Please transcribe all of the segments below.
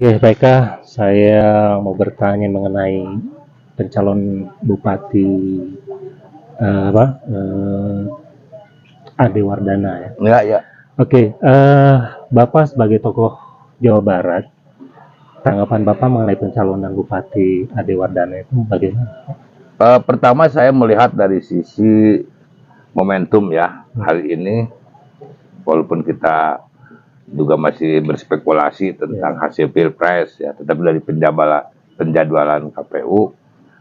Oke, baiklah. Saya mau bertanya mengenai pencalon Bupati eh, apa eh, Ade Wardana ya. Ya, ya. Oke, Bapak sebagai tokoh Jawa Barat, tanggapan Bapak mengenai pencalonan Bupati Ade Wardana itu bagaimana? Pertama saya melihat dari sisi momentum ya hari ini, walaupun kita juga masih berspekulasi tentang hasil pilpres ya, tetapi dari penjadwalan KPU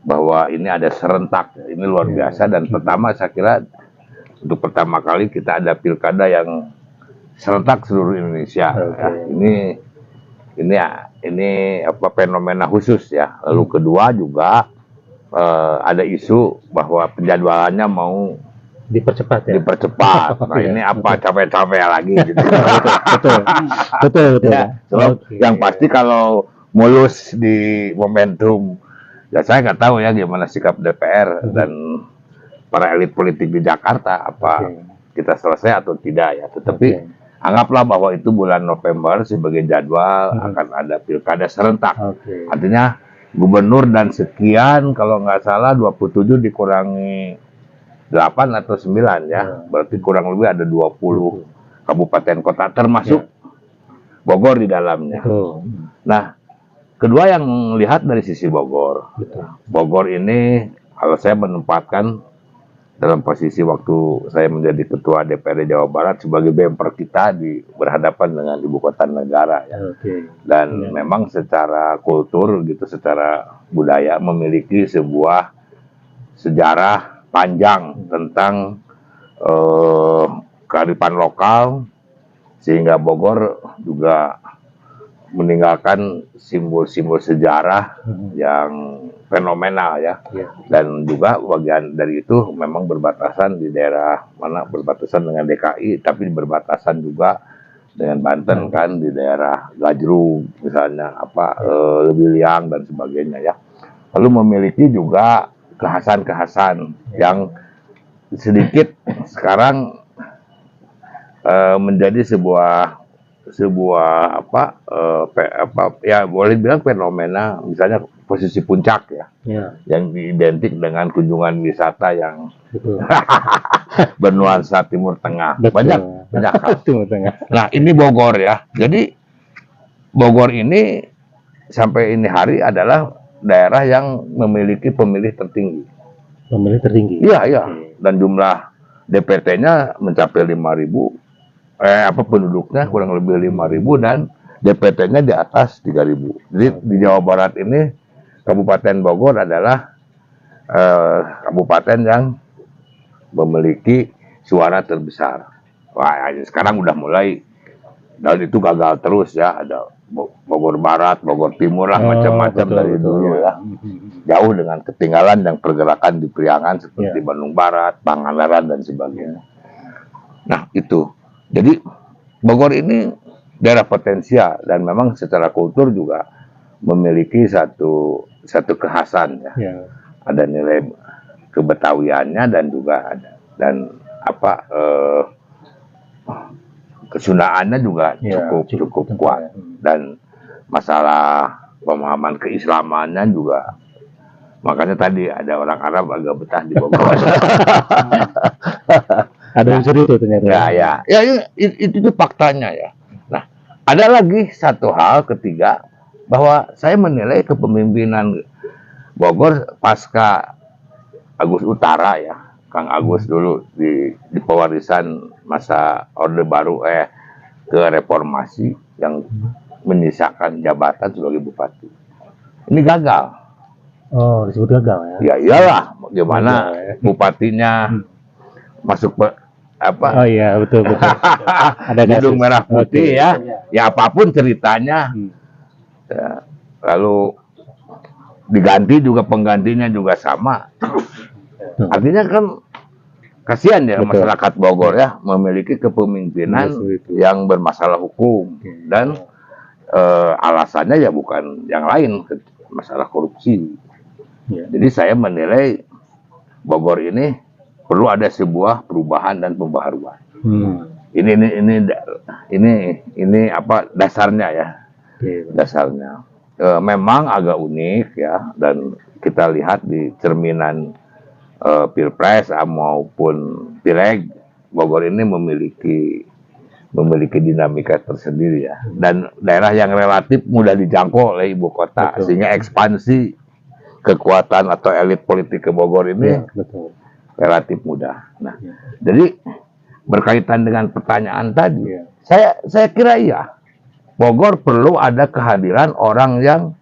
bahwa ini ada serentak, ini luar biasa dan pertama saya kira untuk pertama kali kita ada pilkada yang serentak seluruh Indonesia. Ya. Ini apa fenomena khusus ya. Lalu kedua juga ada isu bahwa penjadwalannya mau Dipercepat ya? dipercepat. Nah ini apa capek-capek lagi gitu. Betul. Ya, so, yang pasti kalau mulus di momentum, ya saya nggak tahu ya gimana sikap DPR dan para elit politik di Jakarta, apa kita selesai atau tidak ya. Tetapi anggaplah bahwa itu bulan November sebagai jadwal akan ada pilkada serentak. Artinya gubernur dan sekian, kalau nggak salah 27 dikurangi 8 atau 9 ya, berarti kurang lebih ada 20 kabupaten kota termasuk Bogor di dalamnya. Nah, kedua yang lihat dari sisi Bogor. Bogor ini kalau saya menempatkan dalam posisi waktu saya menjadi ketua DPRD Jawa Barat sebagai bemper kita berhadapan dengan ibu kota negara ya. Dan memang secara kultur gitu, secara budaya memiliki sebuah sejarah panjang tentang kearifan lokal, sehingga Bogor juga meninggalkan simbol-simbol sejarah yang fenomenal ya. Dan juga bagian dari itu memang berbatasan di daerah mana, berbatasan dengan DKI, tapi berbatasan juga dengan Banten kan, di daerah Gajrung misalnya, Lebiliang dan sebagainya ya. Lalu memiliki juga kekhasan-kekhasan yang sedikit sekarang menjadi sebuah ya boleh bilang fenomena, misalnya posisi puncak ya, yang identik dengan kunjungan wisata yang bernuansa Timur Tengah. Banyak hal. Nah ini Bogor ya, jadi Bogor ini sampai ini hari adalah daerah yang memiliki pemilih tertinggi. Iya. Dan jumlah DPT-nya mencapai 5.000. Penduduknya kurang lebih 5.000 dan DPT-nya di atas 3.000. Jadi di Jawa Barat ini Kabupaten Bogor adalah kabupaten yang memiliki suara terbesar. Wah, sekarang udah mulai, dan itu gagal terus ya, ada Bogor Barat, Bogor Timur lah, macam-macam dari dulu ya. Jauh dengan ketinggalan yang pergerakan di Priangan seperti Bandung Barat, Pangandaran dan sebagainya. Nah itu, jadi Bogor ini daerah potensial dan memang secara kultur juga memiliki satu kekhasan ya. Ada nilai kebetawiannya dan juga ada kesundaannya juga cukup kuat, dan masalah pemahaman keislamannya juga, makanya tadi ada orang Arab agak betah di Bogor. Ada unsur itu ternyata. Ya, itu faktanya ya. Nah, ada lagi satu hal ketiga, bahwa saya menilai kepemimpinan Bogor pasca Agus Utara ya, Kang Agus dulu di pewarisan masa Orde Baru ke reformasi yang menyisakan jabatan sebagai bupati. Ini gagal. Oh, disebut gagal ya? Ya iyalah, bagaimana bupatinya masuk Oh iya, betul. Ada gedung merah putih ya. Ya apapun ceritanya. Ya, lalu diganti juga, penggantinya juga sama. Artinya kan kasihan ya masyarakat Bogor ya, memiliki kepemimpinan yang bermasalah hukum dan alasannya ya bukan yang lain, masalah korupsi. Jadi saya menilai Bogor ini perlu ada sebuah perubahan dan pembaharuan. Ini apa dasarnya ya. Oke. dasarnya. Memang agak unik ya, dan kita lihat di cerminan Pilpres maupun Pileg, Bogor ini memiliki dinamika tersendiri ya, dan daerah yang relatif mudah dijangkau oleh ibu kota. Betul. Sehingga ekspansi kekuatan atau elit politik ke Bogor ini Ya, betul. relatif mudah. Nah, Ya. jadi berkaitan dengan pertanyaan tadi, Ya. saya kira iya, Bogor perlu ada kehadiran orang yang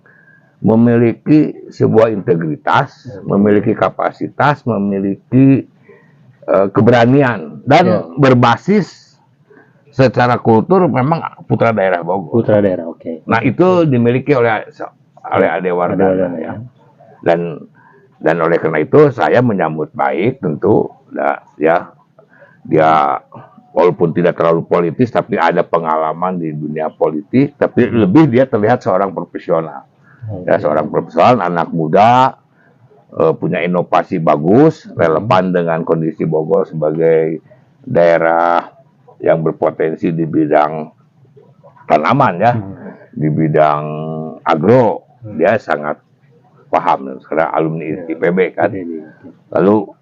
memiliki sebuah integritas, memiliki kapasitas, memiliki keberanian, dan Ya. berbasis secara kultur memang putra daerah Bogor. Putra daerah, oke. Nah, itu dimiliki oleh Ade Wardana ya. Dan oleh karena itu saya menyambut baik tentu ya, dia walaupun tidak terlalu politis tapi ada pengalaman di dunia politik, tapi lebih dia terlihat seorang profesional. Ya, seorang profesional, anak muda, punya inovasi bagus, relevan dengan kondisi Bogor sebagai daerah yang berpotensi di bidang tanaman ya, di bidang agro. Dia sangat paham karena alumni IPB kan. Lalu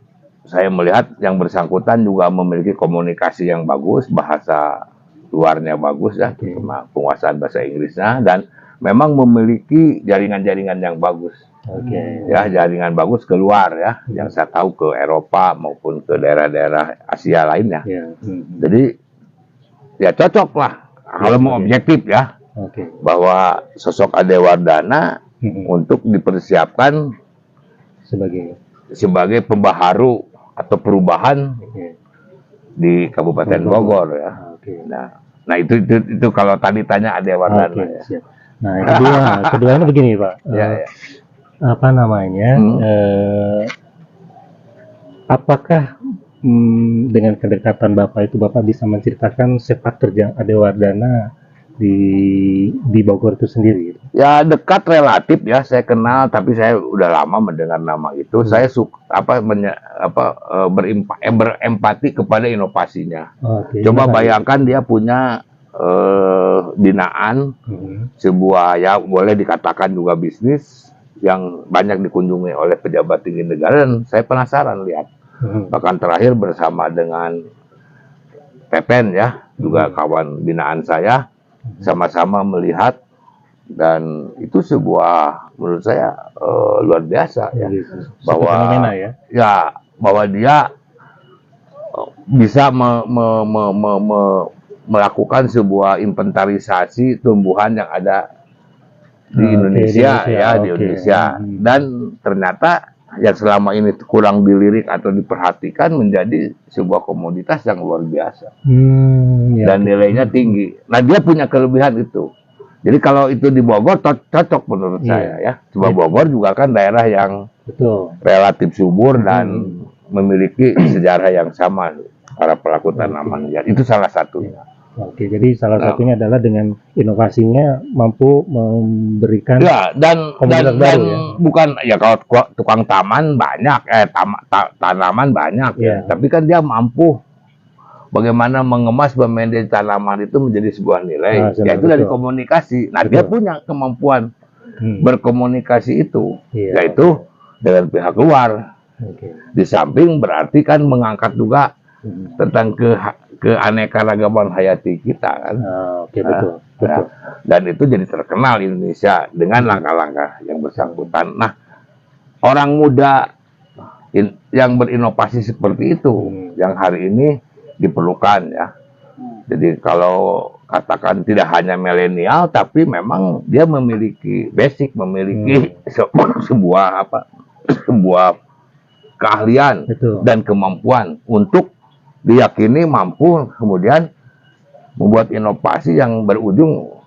saya melihat yang bersangkutan juga memiliki komunikasi yang bagus, bahasa luarnya bagus ya, terutama penguasaan bahasa Inggrisnya, dan memang memiliki jaringan-jaringan yang bagus. Ya, jaringan bagus keluar ya, yang saya tahu ke Eropa maupun ke daerah-daerah Asia lainnya. Jadi ya cocok lah kalau mau objektif ya, bahwa sosok Ade Wardana untuk dipersiapkan sebagai pembaharu atau perubahan di Kabupaten Bogor ya. Nah itu kalau tadi tanya Ade Wardana. Ya. Nah kedua ini begini Pak. Apa namanya? Apakah dengan kedekatan Bapak itu Bapak bisa menceritakan sepak terjang Ade Wardana di Bogor itu sendiri? Ya dekat relatif ya, saya kenal, tapi saya udah lama mendengar nama itu. Saya berempati kepada inovasinya. Coba bayangkan dia punya binaan, sebuah ya boleh dikatakan juga bisnis yang banyak dikunjungi oleh pejabat tinggi negara, dan saya penasaran lihat. Bahkan terakhir bersama dengan Pepen ya, juga kawan binaan saya, sama-sama melihat, dan itu sebuah menurut saya luar biasa ya, bahwa dia bisa melakukan sebuah inventarisasi tumbuhan yang ada di Indonesia di Indonesia, dan ternyata yang selama ini kurang dilirik atau diperhatikan menjadi sebuah komoditas yang luar biasa dan nilainya tinggi. Nah, dia punya kelebihan itu. Jadi kalau itu di Bogor cocok menurut saya ya. Sebab Bogor juga kan daerah yang relatif subur dan memiliki sejarah yang sama para pelaku tanaman. Ya, itu salah satu. Jadi salah satunya adalah dengan inovasinya mampu memberikan dan bukan ya, kalau tukang taman banyak, tanaman banyak ya. Tapi kan dia mampu bagaimana mengemas bermain tanaman itu menjadi sebuah nilai. Yaitu dari komunikasi. Nah, dia punya kemampuan berkomunikasi itu, yaitu dengan pihak luar. Di samping berarti kan mengangkat juga tentang keanekaragaman hayati kita kan. Betul. Dan itu jadi terkenal Indonesia dengan langkah-langkah yang bersangkutan. Nah, orang muda yang berinovasi seperti itu yang hari ini diperlukan ya. Jadi kalau katakan tidak hanya milenial, tapi memang dia memiliki basic, memiliki sebuah keahlian dan kemampuan untuk diyakini mampu kemudian membuat inovasi yang berujung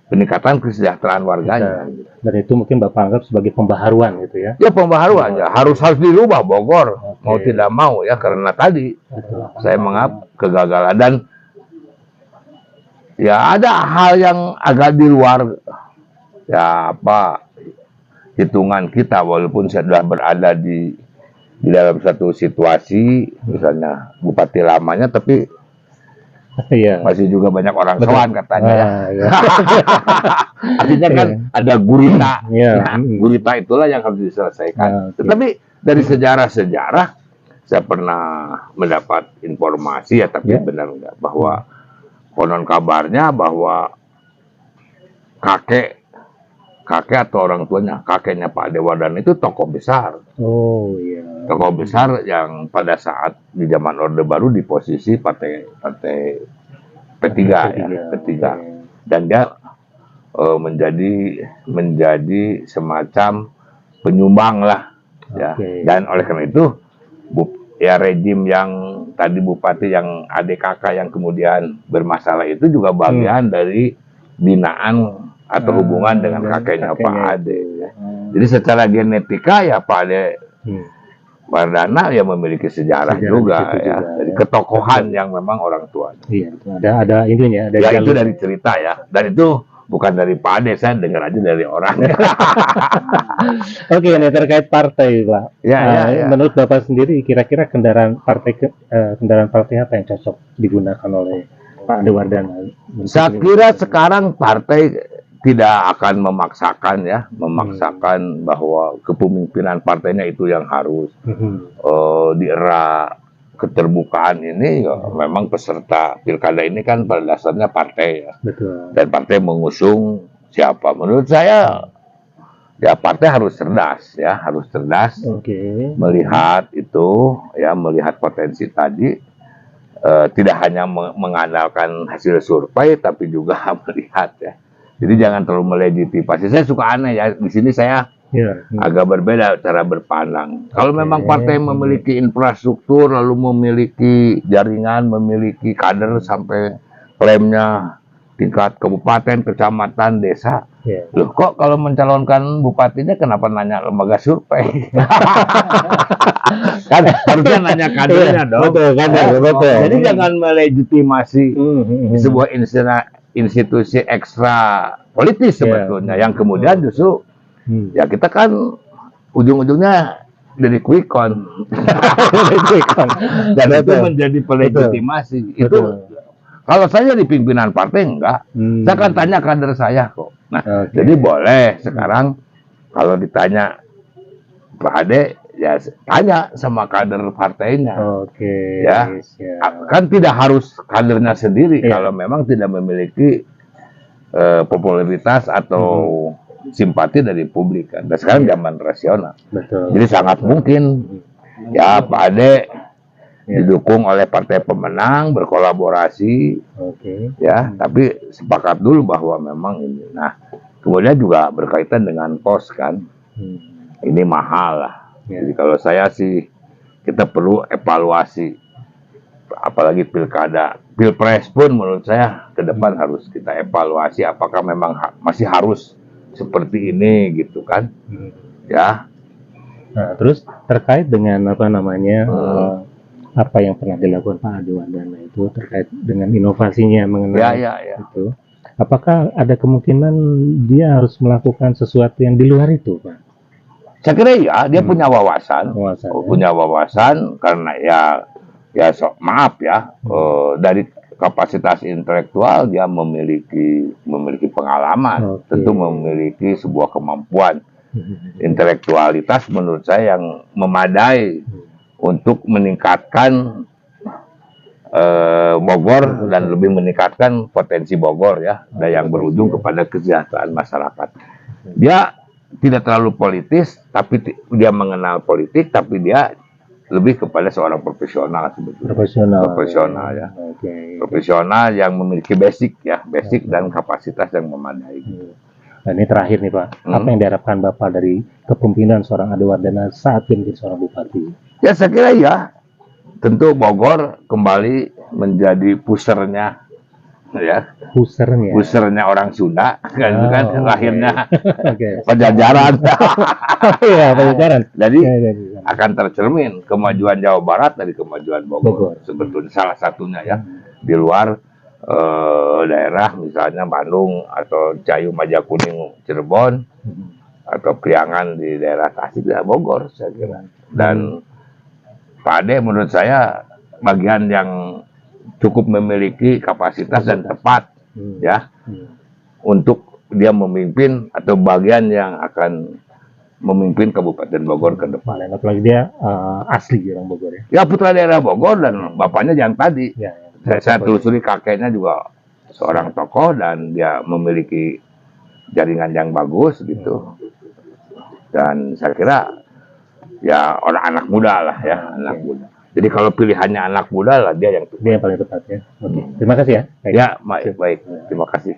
peningkatan kesejahteraan warganya. Dan itu mungkin Bapak anggap sebagai pembaharuan gitu ya? Ya, pembaharuan ya, harus dirubah Bogor, mau tidak mau ya, karena tadi saya menganggap kegagalan, dan ya ada hal yang agak di luar ya hitungan kita, walaupun sudah berada di dalam satu situasi, misalnya bupati lamanya, tapi Iya. Masih juga banyak orang Betul. sowan katanya ya. Iya. Artinya kan ada gurita. Iya. Nah, gurita itulah yang harus diselesaikan. Oke. Tetapi dari sejarah-sejarah saya pernah mendapat informasi ya, tapi Ya. benar enggak, bahwa konon kabarnya bahwa kakek atau orang tuanya, kakeknya Pak Dewardana itu tokoh besar. Oh iya. Tokoh besar yang pada saat di zaman Orde Baru di posisi partai P3 ya, P3. Oke. Dan dia menjadi semacam penyumbang lah ya. Oke. Dan oleh karena itu ya rejim yang tadi bupati yang adik kakak yang kemudian bermasalah itu juga bagian dari binaan atau hubungan dengan kakeknya Pak Ade ya. Jadi secara genetika ya Pak Ade Wardana ya memiliki sejarah juga ya. Jadi ketokohan yang memang orang tua. Iya, ada ininya, ada Ya jalur. itu dari cerita ya. Dan itu bukan dari Pak Ade, saya dengar aja dari orang. Oke, ini terkait partai, Pak. Ya. Menurut Bapak sendiri, kira-kira kendaraan partai apa yang cocok digunakan oleh Pak Ade Wardana? Saya kira sekarang partai tidak akan memaksakan bahwa kepemimpinan partainya itu yang harus di era keterbukaan ini ya, memang peserta pilkada ini kan pada dasarnya partai ya. Betul. Dan partai mengusung siapa. Menurut saya ya partai harus cerdas ya, melihat itu ya, melihat potensi tadi, tidak hanya mengandalkan hasil survei tapi juga melihat ya. Jadi jangan terlalu melegitimasi. Saya suka aneh ya, di sini saya agak berbeda cara berpandang. Kalau memang partai memiliki infrastruktur, lalu memiliki jaringan, memiliki kader sampai klaimnya tingkat kabupaten, kecamatan, desa, loh kok kalau mencalonkan bupatinya kenapa nanya lembaga survei? Kan harusnya nanya kadernya dong. Betul. Jadi jangan melegitimasi sebuah institusi ekstra politis sebetulnya, yang kemudian justru ya kita kan ujung-ujungnya dari quick count. Dan itu menjadi pelegitimasi. Itu kalau saya di pimpinan partai enggak, saya akan tanya kader saya kok. Nah, jadi boleh sekarang kalau ditanya Pak Ade, ya tanya sama kader partainya. Ya, kan tidak harus kadernya sendiri kalau memang tidak memiliki popularitas atau simpati dari publik kan. Dan sekarang zaman rasional. Jadi sangat mungkin ya Pak Ade didukung oleh partai pemenang, berkolaborasi, ya. Tapi sepakat dulu bahwa memang ini. Nah, kemudian juga berkaitan dengan kos kan. Ini mahal lah. Jadi kalau saya sih, kita perlu evaluasi, apalagi pilkada, pilpres pun menurut saya ke depan harus kita evaluasi apakah memang masih harus seperti ini gitu kan, ya. Nah, terus terkait dengan apa yang pernah dilakukan Pak Ade Wardana itu terkait dengan inovasinya mengenai itu, apakah ada kemungkinan dia harus melakukan sesuatu yang di luar itu, Pak? Saya kira ya, dia punya wawasan karena maaf ya, dari kapasitas intelektual dia memiliki pengalaman, tentu memiliki sebuah kemampuan intelektualitas menurut saya yang memadai untuk meningkatkan Bogor dan lebih meningkatkan potensi Bogor ya, dan yang berujung kepada kesejahteraan masyarakat. Dia tidak terlalu politis, tapi dia mengenal politik, tapi dia lebih kepada seorang profesional sebetulnya. Profesional ya. Profesional yang memiliki basic dan kapasitas yang memadai. Nah, ini terakhir nih Pak, apa yang diharapkan Bapak dari kepemimpinan seorang Ade Wardana saat menjadi seorang bupati? Ya saya kira ya, tentu Bogor kembali menjadi pusernya ya, pusernya orang Sunda kan, itu kan lahirnya Pajajaran. Pajajaran. Jadi akan tercermin kemajuan Jawa Barat dari kemajuan Bogor. Sebetulnya salah satunya ya, di luar daerah misalnya Bandung atau Cayu, Majakuning, Cirebon, atau Priangan di daerah Tasik dan Bogor saya kira. Dan Pak Ade menurut saya bagian yang cukup memiliki kapasitas dan tepat ya untuk dia memimpin atau bagian yang akan memimpin Kabupaten Bogor ke depan. Dan apalagi dia asli orang Bogor ya. Ya putra daerah Bogor dan bapaknya yang tadi. Ya, Saya telusuri kakeknya juga seorang tokoh dan dia memiliki jaringan yang bagus gitu. Dan saya kira ya orang anak muda lah ya, anak muda. Jadi kalau pilihannya anak muda lah dia yang paling tepat ya. Oke, terima kasih ya. Ya, baik. Terima kasih.